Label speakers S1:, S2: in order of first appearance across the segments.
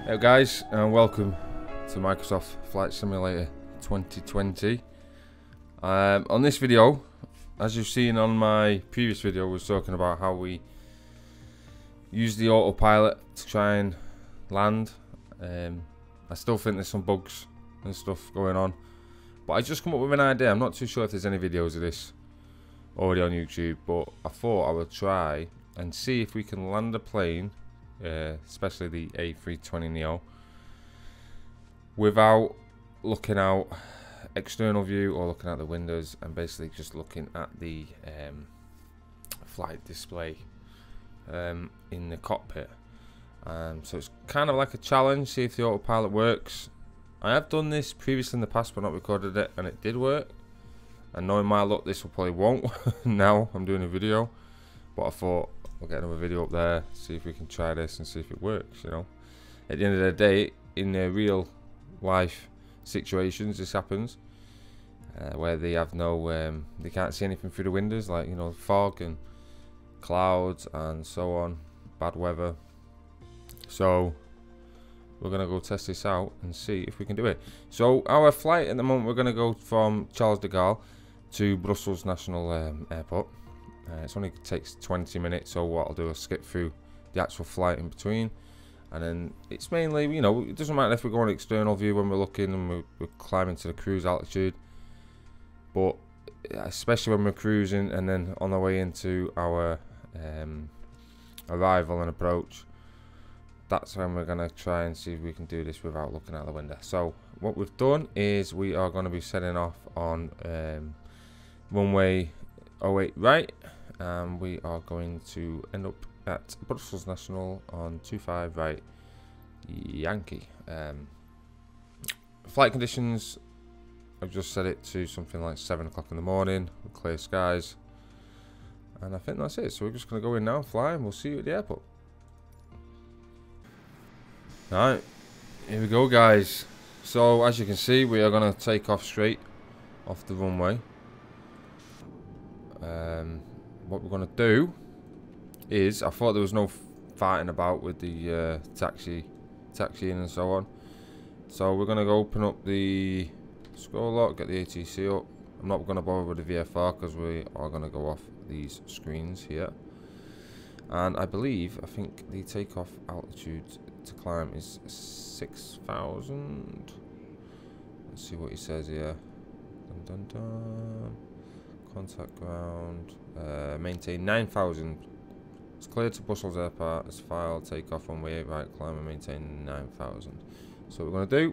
S1: Hey guys, and welcome to Microsoft Flight Simulator 2020. On this video, as you've seen on my previous video, we was talking about how we use the autopilot to try and land. I still think there's some bugs and stuff going on, but I just come up with an idea. I'm not too sure if there's any videos of this already on YouTube, but I thought I would try and see if we can land a plane, especially the A320neo, without looking out external view or looking out the windows, and basically just looking at the flight display in the cockpit. So it's kind of like a challenge, see if the autopilot works. I have done this previously in the past but not recorded it, and it did work. And knowing my luck, this will probably won't. Now I'm doing a video, but I thought we'll get another video up there, see if we can try this and see if it works. You know, at the end of the day, in real life situations, this happens where they have no, they can't see anything through the windows, like, you know, fog and clouds and so on, bad weather. So we're gonna go test this out and see if we can do it. So our flight at the moment, we're gonna go from Charles de Gaulle to Brussels National Airport. It only takes 20 minutes, so what I'll do is skip through the actual flight in between, and then it's mainly, you know, it doesn't matter if we're going external view when we're looking and we're climbing to the cruise altitude, but especially when we're cruising and then on the way into our arrival and approach, that's when we're going to try and see if we can do this without looking out the window. So what we've done is we are going to be setting off on runway 08 right, and we are going to end up at Brussels National on 25 right Yankee. Flight conditions, I've just set it to something like 7 o'clock in the morning with clear skies, and I think that's it. So we're just going to go in now, fly, and we'll see you at the airport. Alright, here we go guys. So as you can see, we are going to take off straight off the runway. What we're going to do is, I thought there was no fighting about with the taxiing and so on, so we're going to go open up the scroll lock, get the ATC up. I'm not going to bother with the VFR because we are going to go off these screens here, and I think the takeoff altitude to climb is 6,000. Let's see what he says here. Dun, dun, dun. Contact ground, maintain 9,000. It's clear to Brussels Airport as filed. Take off on way 8 right, climb and maintain 9,000. So what we're going to do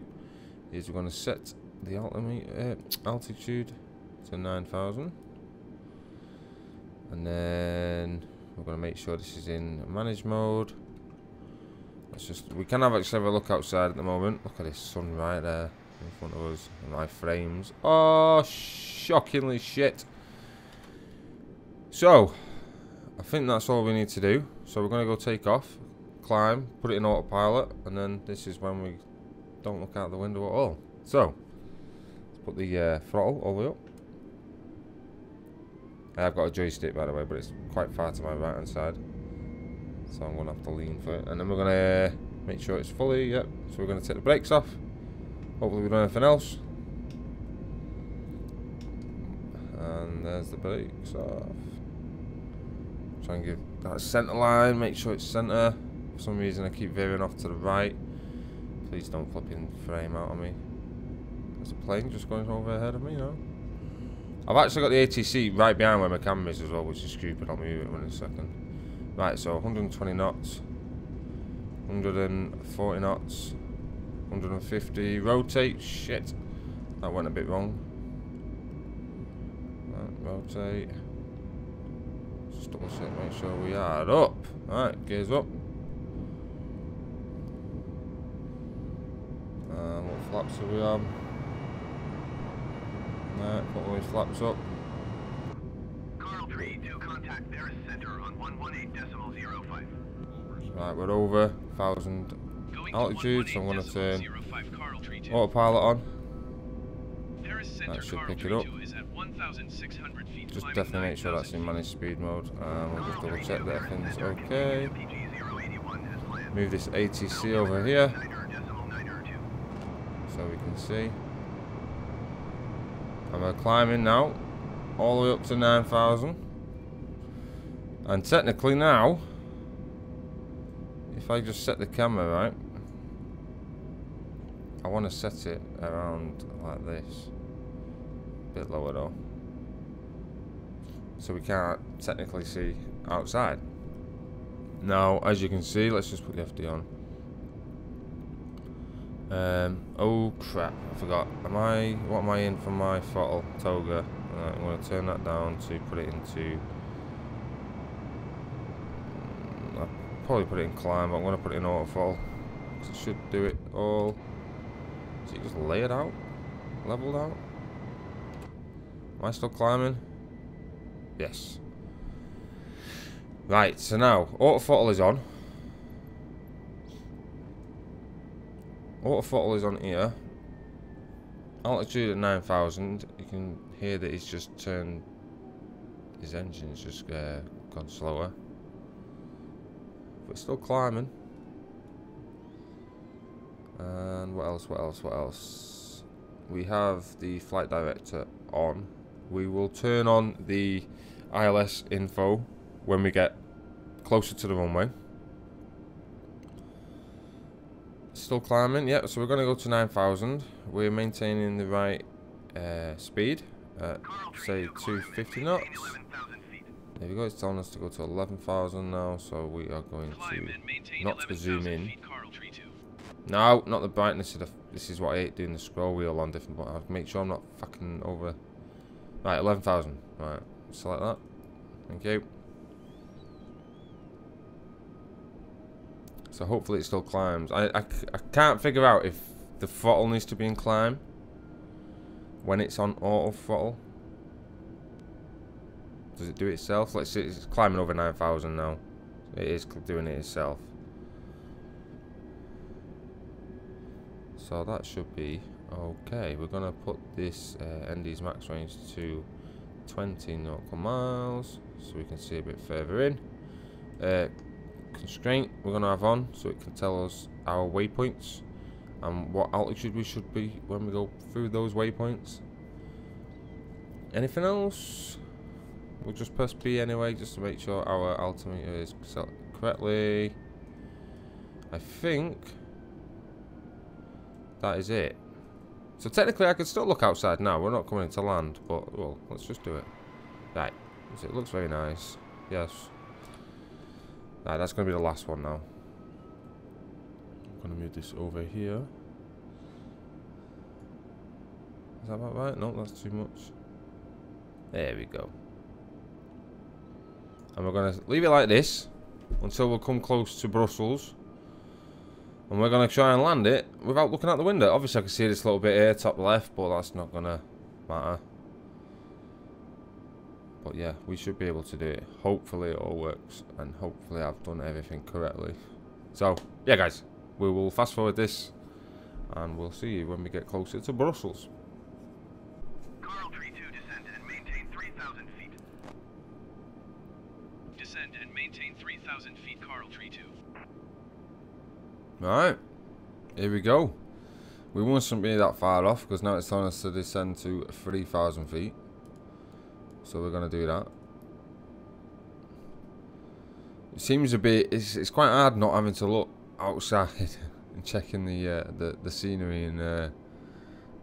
S1: is we're going to set the altitude to 9,000, and then we're going to make sure this is in manage mode. Let's just, we can actually have a look outside at the moment. Look at this sun right there in front of us, and my frames. Oh, shockingly shit. So I think that's all we need to do. So we're going to go take off, climb, put it in autopilot, and then this is when we don't look out the window at all. So let's put the throttle all the way up. I've got a joystick, by the way, but it's quite far to my right hand side, so I'm going to have to lean for it. And then we're going to make sure it's fully, yep. So we're going to take the brakes off. Hopefully we don't have anything else. And there's the brakes off. Try and give that centre line, make sure it's centre. For some reason I keep veering off to the right. Please don't flipping frame out on me. There's a plane just going over ahead of me now. I've actually got the ATC right behind where my camera is as well, which is stupid. I'll move it in a second. Right, so 120 knots, 140 knots, 150, rotate, shit. That went a bit wrong. Right, rotate. Just double check, make sure we are up. Alright, gears up. What flaps are we on? Alright, put all these flaps up.
S2: Carl Tree to contact Paris Center on 118.05.
S1: Right, we're over 1,000 altitude, so I'm going to turn autopilot on. That should pick it up. Just definitely make sure that's in managed speed mode. We'll just double check that everything's okay. Move this ATC over here. so we can see. And we're climbing now, all the way up to 9,000. And technically now, if I just set the camera right, I want to set it around like this. A bit lower though. So we can't technically see outside. Now, as you can see, let's just put the FD on. Oh crap, I forgot. What am I in for my throttle toga? I'm going to turn that down to put it into... I'll probably put it in climb, but I'm going to put it in auto throttle. Because it should do it all. Is it just layered out? Leveled out? Am I still climbing? Yes. Right, so now, auto throttle is on. Auto throttle is on here. Altitude at 9,000. You can hear that he's just turned... His engine's just gone slower. But it's still climbing. And what else? We have the flight director on. We will turn on the ILS info when we get closer to the runway. Still climbing, yeah, so we're going to go to 9,000. We're maintaining the right speed at, say, 250 knots. There we go, it's telling us to go to 11,000 now, so we are going to not to zoom in. No, not the brightness of the... This is what I hate doing the scroll wheel on different buttons. I'll make sure I'm not fucking over... Right, 11,000. Right, select that. Thank you. So hopefully it still climbs. I can't figure out if the throttle needs to be in climb when it's on auto throttle. Does it do it itself? Let's see, it's climbing over 9,000 now. It is doing it itself. So that should be okay. We're gonna put this ND's max range to 20 nautical miles so we can see a bit further in. Constraint we're gonna have on so it can tell us our waypoints and what altitude we should be when we go through those waypoints. Anything else? We'll just press B anyway just to make sure our altimeter is set correctly. I think that is it. So technically I could still look outside now. We're not coming into land, but well, let's just do it. Right, so it looks very nice. Yes. Right, that's going to be the last one now. I'm going to move this over here. Is that about right? No, that's too much. There we go. And we're going to leave it like this until we come close to Brussels. And we're going to try and land it without looking out the window. Obviously I can see this little bit here, top left, but that's not going to matter. But yeah, we should be able to do it. Hopefully it all works. And hopefully I've done everything correctly. So, yeah guys. We will fast forward this. And we'll see you when we get closer to Brussels.
S2: Coral Tree 2, descend and maintain 3,000 feet. Descend and maintain 3,000 feet, Coral Tree 2.
S1: Alright. Here we go. We mustn't be that far off because now it's telling us to descend to 3,000 feet. So we're going to do that. It seems a bit... It's quite hard not having to look outside and checking the scenery and the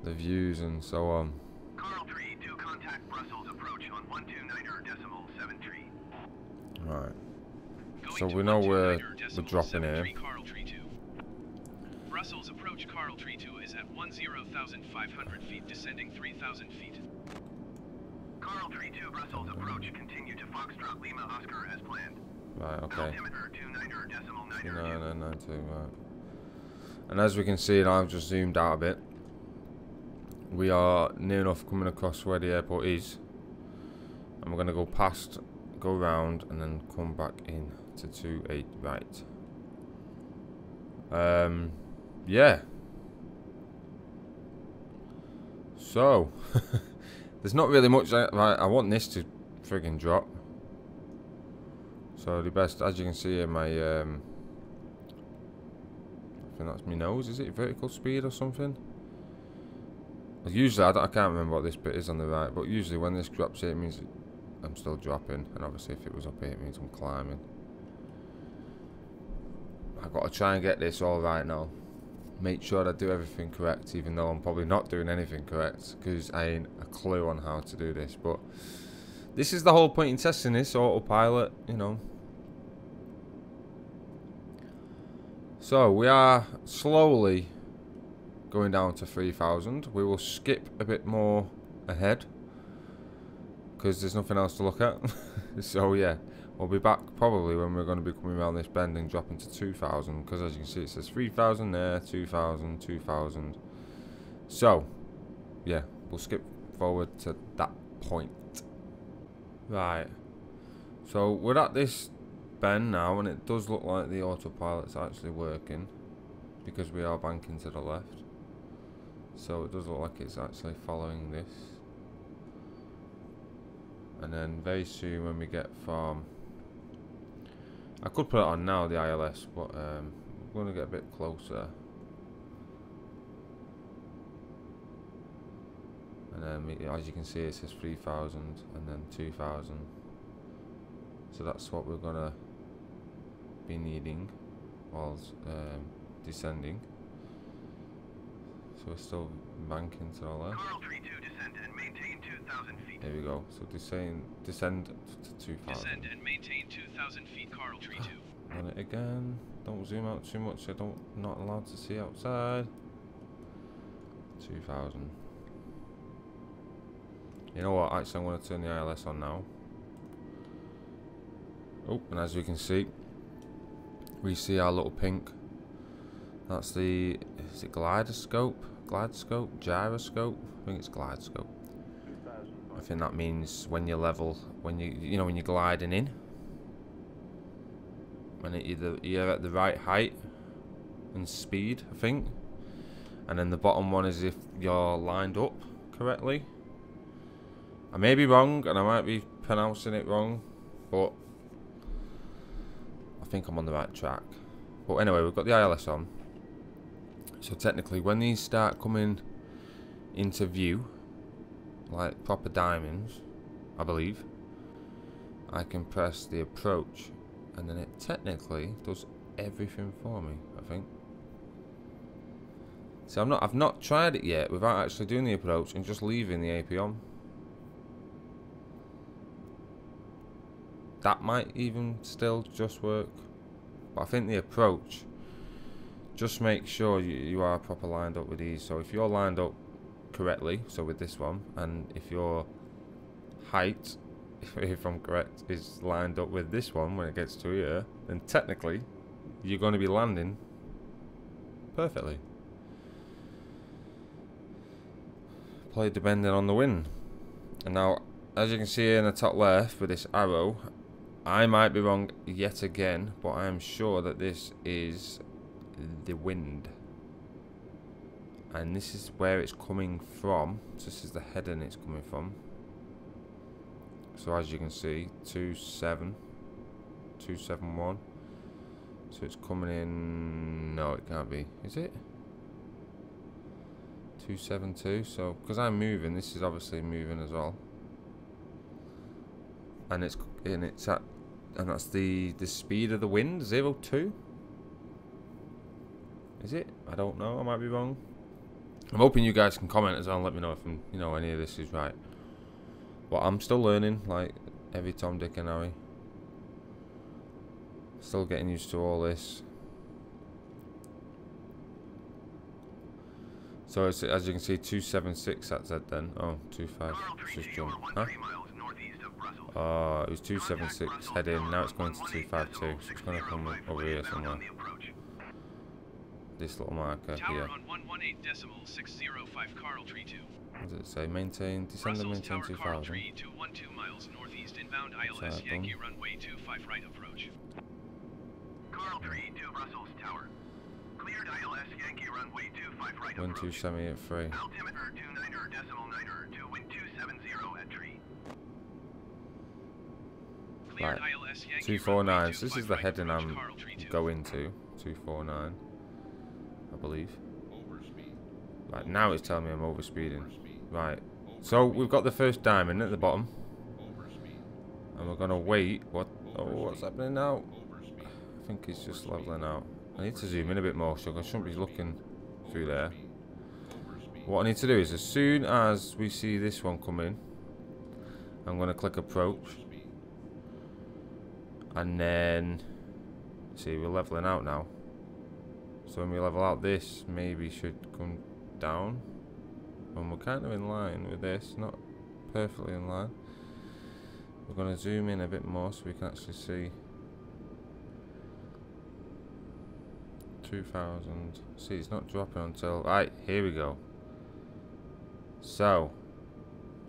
S1: views and so on.
S2: Coral Tree 2, contact Brussels approach on 129.73.
S1: Right. So we know we're dropping here.
S2: Brussels approach Coral Tree 2 is at 10,500 feet, descending 3,000 feet. Coral Tree 2, Brussels approach, continue to Foxtrot Lima Oscar as planned.
S1: Right, okay.
S2: Altimeter 29.92.
S1: Right. And as we can see, and I've just zoomed out a bit, we are near enough coming across where the airport is. And we're going to go past, go round, and then come back in to 28 right. Yeah. So, there's not really much. I want this to friggin' drop. So the best, as you can see in my, I think that's my nose. Is it vertical speed or something? Usually, I can't remember what this bit is on the right, but usually when this drops here, it means I'm still dropping, and obviously if it was up here, it means I'm climbing. I've got to try and get this all right now. Make sure I do everything correct, even though I'm probably not doing anything correct, because I ain't a clue on how to do this. But this is the whole point in testing this autopilot, you know. So we are slowly going down to 3,000. We will skip a bit more ahead because there's nothing else to look at. So yeah, we'll be back probably when we're going to be coming around this bend and dropping to 2,000, because as you can see it says 3,000 there, 2,000, 2,000. So yeah, we'll skip forward to that point. Right, so we're at this bend now, and it does look like the autopilot's actually working because we are banking to the left. So it does look like it's actually following this. And then very soon when we get from... I could put it on now, the ILS, but we're going to get a bit closer. And then as you can see, it says 3,000 and then 2,000. So that's what we're going to be needing whilst descending. So we're still banking to the left.
S2: Carl Tree 2, descend and maintain 2,000 feet.
S1: There we go. So descend to 2,000.
S2: Descend and maintain 2,000 feet, Carl Tree 2.
S1: Run it again. Don't zoom out too much. Not allowed to see outside. 2,000. You know what? Actually, I'm going to turn the ILS on now. Oh, and as we can see, we see our little pink. That's the, is it glidoscope? Glidescope? Gyroscope? I think it's glidescope. I think that means when you level, when you know when you're gliding in, when you're at the right height and speed, I think. And then the bottom one is if you're lined up correctly. I may be wrong, and I might be pronouncing it wrong, but I think I'm on the right track. But anyway, we've got the ILS on. So technically, when these start coming into view, like proper diamonds, I believe, I can press the approach, and then it technically does everything for me, I think. So I've not tried it yet without actually doing the approach and just leaving the AP on. That might even still just work, but I think the approach, just make sure you are proper lined up with these. So if you're lined up correctly, so with this one, and if your height, if I'm correct, is lined up with this one when it gets to here, then technically you're going to be landing perfectly. Play depending on the wind. And now, as you can see here in the top left with this arrow, I might be wrong yet again, but I am sure that this is the wind, and this is where it's coming from. So this is the heading it's coming from. So as you can see, 271. So it's coming in. No, it can't be. Is it 272? So because I'm moving, this is obviously moving as well, and it's at, and that's the speed of the wind, 02. Is it? I don't know. I might be wrong. I'm hoping you guys can comment as well and let me know if any of this is right. But I'm still learning, like every Tom, Dick and Harry. Still getting used to all this. So as you can see, 276 that said then. Oh, 25. Let's just jump. Huh? Oh, it was 276 head in. Now it's going to 252. So it's going to come over here somewhere. This little marker here. What does it say? Maintain, descend and maintain 2,000. Carl Tree 212 miles northeast inbound ILS Yankee runway 25 right approach. Carl Tree 2 Brussels Tower. Cleared ILS Yankee runway 25 right approach. Wind 270 at 3. Altimeter 29.9 to wind 270 at tree. Right. 249. So this is the heading I'm going to. 249. I believe. Right, now it's telling me I'm overspeeding. Right, so we've got the first diamond at the bottom. And we're gonna wait. What? Oh, what's happening now? I think it's just leveling out. I need to zoom in a bit more, so I shouldn't be looking through there. What I need to do is, as soon as we see this one come in, I'm gonna click approach. And then, see, we're leveling out now. So when we level out, this maybe should come down. And we're kind of in line with this, not perfectly in line. We're going to zoom in a bit more so we can actually see 2000. See, it's not dropping until... Right, here we go. So,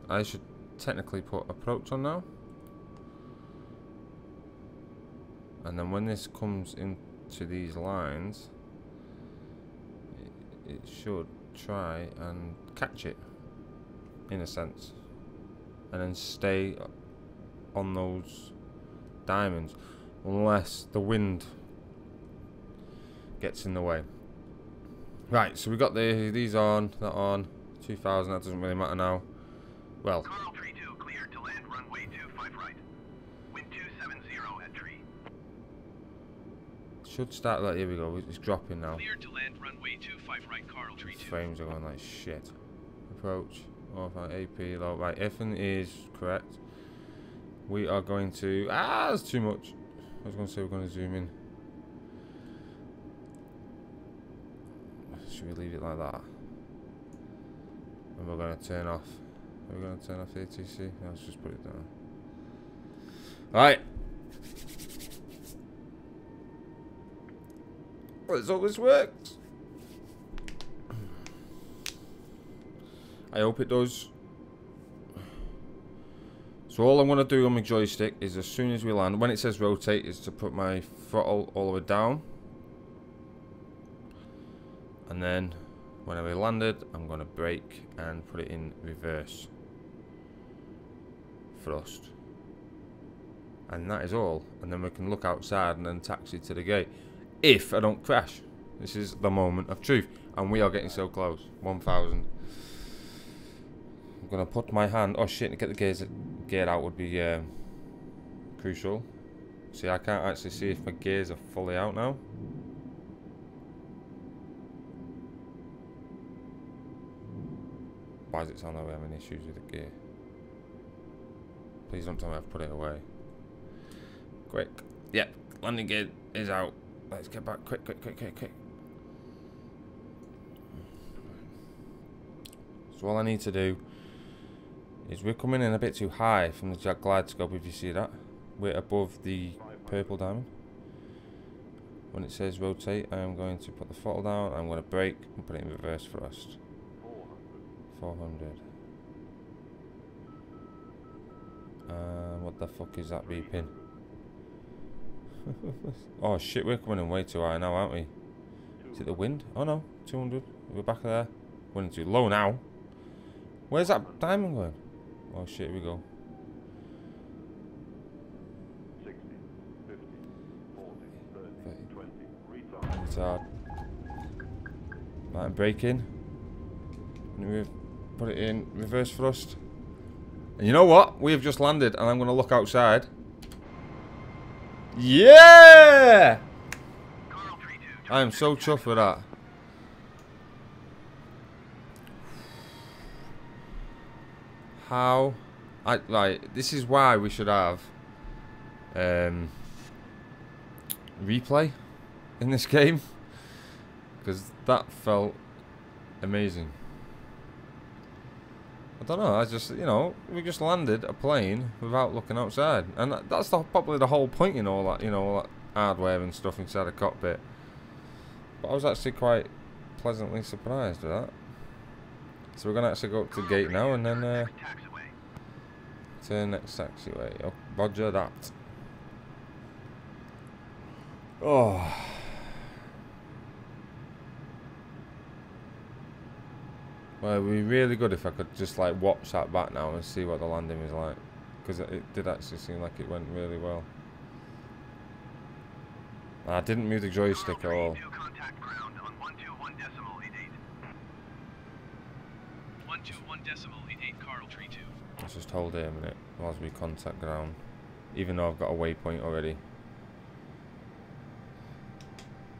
S1: I should technically put approach on now. And then when this comes into these lines, it should try and catch it, in a sense. And then stay on those diamonds, unless the wind gets in the way. Right, so we got these on, that on, 2000, that doesn't really matter now. Well,
S2: Carl 32 cleared to land runway 25 right. Wind 270 at tree.
S1: Should start like, here we go, it's dropping now.
S2: Cleared to land runway 25 right, Carl 32.
S1: Frames are going like shit. Approach, off AP, low, right, everything is correct. We are going to... Ah, that's too much. I was going to say we're going to zoom in. Should we leave it like that? And we're going to turn off. Are we going to turn off the ATC? No, let's just put it down. Right. Let's hope this works. I hope it does. So all I'm going to do on my joystick is, as soon as we land, when it says rotate, is to put my throttle all the way down. And then when we landed, I'm going to brake and put it in reverse thrust. And that is all. And then we can look outside and then taxi to the gate. If I don't crash. This is the moment of truth. And we are getting so close. 1000. I'm going to put my hand... Oh shit, to get the gears geared out would be crucial. See, I can't actually see if my gears are fully out now. Why does it sound like we're having issues with the gear? Please don't tell me I've put it away. Quick. Yep, landing gear is out. Let's get back. Quick, quick, quick, quick, quick. So all I need to do is, we're coming in a bit too high from the glide scope, if you see that. We're above the purple diamond. When it says rotate, I am going to put the throttle down, I'm going to brake and put it in reverse thrust. 400. What the fuck is that beeping? Oh shit, we're coming in way too high now, aren't we? Is it the wind? Oh no, 200. We're back there. We're in too low now. Where's that diamond going? Oh shit, here we go.
S3: 60, 50, 40, 30, 20,
S1: retard. Right, I'm braking. And we've put it in reverse thrust. And you know what? We have just landed, and I'm going to look outside. Yeah! I am so chuffed with that. How? Right, this is why we should have replay in this game, because that felt amazing. I don't know, I just, you know, we just landed a plane without looking outside, and that's probably the whole point in all that, you know, all that hardware and stuff inside the cockpit. But I was actually quite pleasantly surprised with that. So we're going to actually go up to the gate now and then turn next taxiway. Oh, roger that. Oh. Well, it would be really good if I could just like watch that back now and see what the landing was like, because it did actually seem like it went really well. And I didn't move the joystick at all.
S2: 221.88 Carl Tree 2.
S1: Let's just hold here a minute whilst we contact ground. Even though I've got a waypoint already.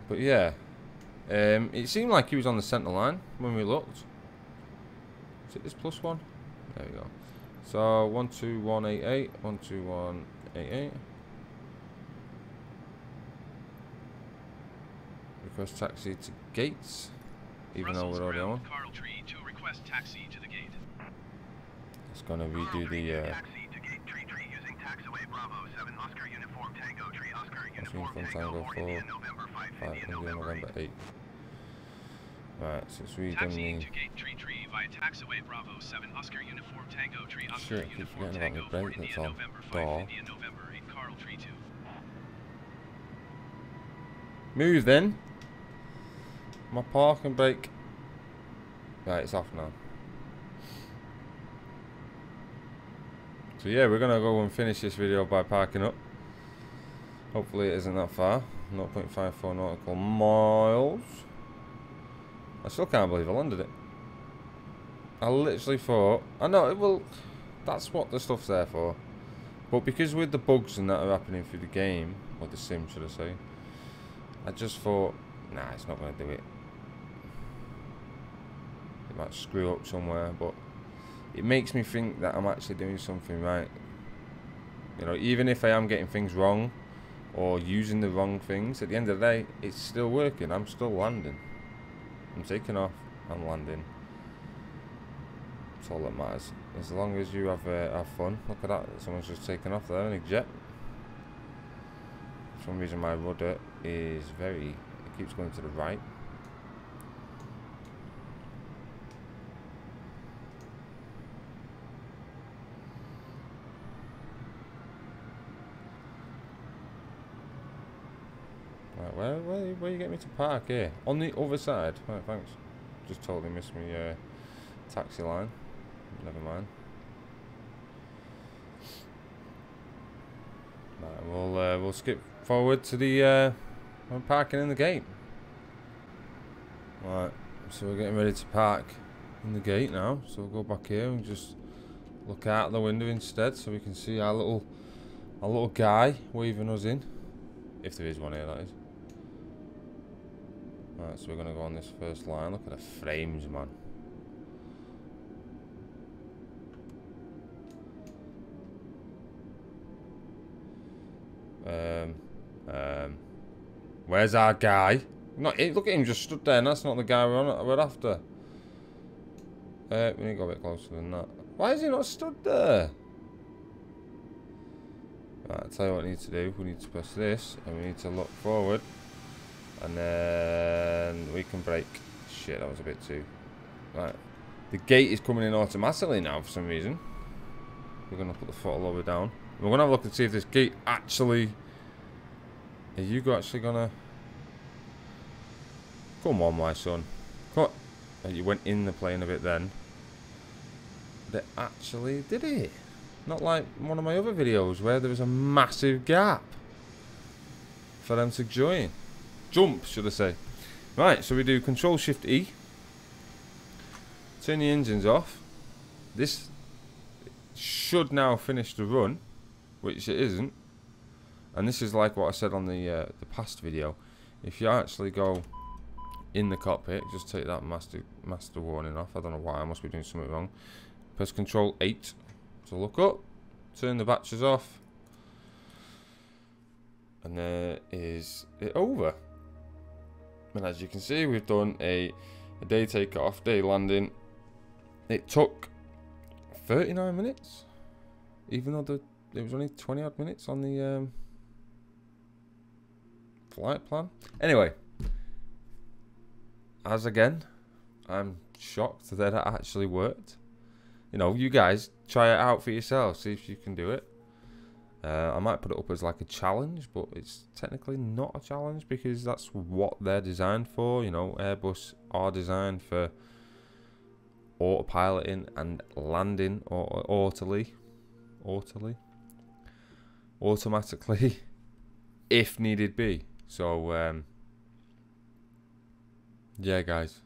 S1: But yeah. It seemed like he was on the centre line when we looked. Is it this +1? There we go. So 12188, 12188. Request taxi to gates, even though we're already on.
S2: Carl Tree to request taxi to the gate.
S1: It's gonna redo the
S2: Taxi to gate Tree using taxiway Bravo 7 Oscar Uniform Tango Tree Oscar
S1: Uniform Tango 4
S2: November 5
S1: India November 8. Right, so it's redone
S2: taxi
S1: the...
S2: to gate Tree via taxiway Bravo 7 Oscar Uniform Tango Tree Oscar
S1: Shit, keep
S2: Uniform
S1: forgetting
S2: Tango
S1: about the
S2: 4
S1: brake that's
S2: India
S1: on.
S2: November 5
S1: Door.
S2: India November 8 Carl Tree 2.
S1: Move then. My parking brake. Right, it's off now. So yeah, we're gonna go and finish this video by parking up. Hopefully it isn't that far. 0.54 nautical miles. I still can't believe I landed it. I literally thought, I know it will. That's what the stuff's there for. But because with the bugs and that are happening through the game, or the sim should I say, I just thought, nah, it's not gonna do it. It might screw up somewhere, but it makes me think that I'm actually doing something right. You know, even if I am getting things wrong or using the wrong things, at the end of the day, it's still working. I'm still landing. I'm taking off. I'm landing. That's all that matters. As long as you have fun. Look at that. Someone's just taken off there in a jet. For some reason, my rudder is it keeps going to the right. Right, where you get me to park here? On the other side. Right, thanks. Just totally missed me taxi line. Never mind. Right, we'll skip forward to the parking in the gate. Right, so we're getting ready to park in the gate now. So we'll go back here and just look out the window instead, so we can see our little guy waving us in, if there is one here, that is. Right, so we're gonna go on this first line. Look at the frames, man. Where's our guy? Look at him just stood there, and that's not the guy we're after. We need to go a bit closer than that. Why is he not stood there? Right, I'll tell you what we need to do. We need to press this, and we need to look forward. And then we can brake. Shit, that was a bit too... Right. The gate is coming in automatically now for some reason. We're going to put the throttle lower down. We're going to have a look and see if this gate actually... Are you actually going to... Come on, my son. Come on. Oh, you went in the plane a bit then. They actually did it. Not like one of my other videos where there was a massive gap for them to join. Jump, should I say. Right, so we do Control-Shift-E. Turn the engines off. This should now finish the run, which it isn't. And this is like what I said on the past video. If you actually go in the cockpit, just take that master warning off. I don't know why, I must be doing something wrong. Press Control-8 to look up. Turn the batteries off. And there is it over. And as you can see, we've done a day takeoff, day landing. It took 39 minutes, even though it was only 20 odd minutes on the flight plan. Anyway, as again, I'm shocked that it actually worked. You know, you guys try it out for yourself, see if you can do it. I might put it up as like a challenge, but it's technically not a challenge because that's what they're designed for. You know, Airbus are designed for autopiloting and landing or automatically if needed be. So yeah, guys,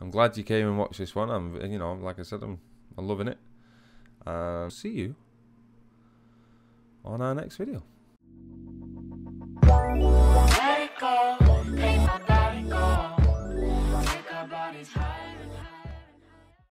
S1: I'm glad you came and watched this one. I'm, you know, like I said, I'm loving it. See you on our next video.
S4: Let it go.